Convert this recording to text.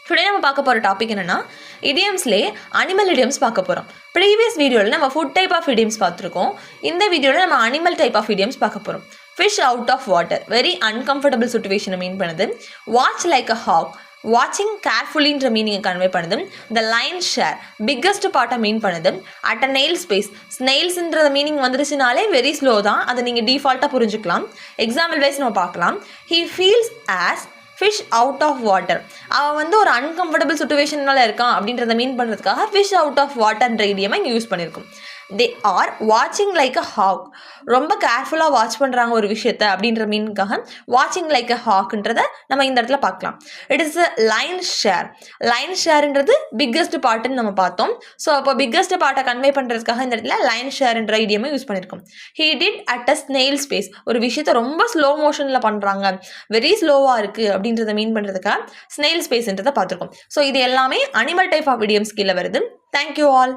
Today நம்ம பார்க்க போகிற டாபிக் என்னென்னா இடியம்ஸ்லேயே அனிமல் இடியம்ஸ் பார்க்க போகிறோம். ப்ரீவியஸ் வீடியோவில் நம்ம ஃபுட் டைப் ஆஃப் இடியம்ஸ் பார்த்துருக்கோம். இந்த வீடியோவில் நம்ம அனிமல் டைப் ஆஃப் இடியம்ஸ் பார்க்க போகிறோம். Fish out of water, very uncomfortable சுச்சுவேஷனை மீன் பண்ணுது. வாட்ச் லைக் அ ஹாக், வாட்சிங் கேர்ஃபுல்லின்ற மீனிங்கை கன்வே பண்ணுது. த லைன் ஷேர், பிக்கஸ்ட் பார்ட்டை மீன் பண்ணுது. அட் அ நெயில் ஸ்பேஸ், ஸ்னெயில்ஸ்ன்ற மீனிங் வந்துருச்சுனாலே வெரி ஸ்லோ தான், அதை நீங்கள் டிஃபால்ட்டாக புரிஞ்சுக்கலாம். எக்ஸாம்பிள் வைஸ் நம்ம பார்க்கலாம். He feels as fish out of water, அவன் வந்து ஒரு அன்கம்ஃபர்டபுள் சுச்சுவேஷனால் இருக்கான் அப்படின்றத மீன் பண்ணுறதுக்காக ஃபிஷ் அவுட் ஆஃப் வாட்டர்ன்ற ஐடியாவை இங்கே யூஸ் பண்ணியிருக்கோம். தே ஆர் வாட்சிங் லைக் அ ஹாக், ரொம்ப கேர்ஃபுல்லாக வாட்ச் பண்ணுறாங்க ஒரு விஷயத்தை அப்படின்ற மீனுக்காக வாட்சிங் லைக் அ ஹாக்ன்றதை நம்ம இந்த இடத்துல பார்க்கலாம். It is a lion share, lion ஷேர்ன்றது பிக்கஸ்ட் பார்ட்டுன்னு நம்ம பார்த்தோம். ஸோ அப்போ பிக்கஸ்ட் பார்ட்டை கன்வே பண்ணுறதுக்காக இந்த இடத்துல லைன் ஷேர்ன்ற ஐடியாவை யூஸ் பண்ணியிருக்கோம். He did at a snail space, ஒரு விஷயத்தை ரொம்ப ஸ்லோ மோஷனில் பண்ணுறாங்க, வெரி ஸ்லோவாக இருக்குது அப்படின்றத மீன் பண்ணுறதுக்காக ஸ்னெயில் ஸ்பேஸ்ன்றதை பார்த்துருக்கோம். ஸோ இது எல்லாமே அனிமல் டைப் ஆஃப் இடியம்ஸ் கீழே வருது. Thank you all.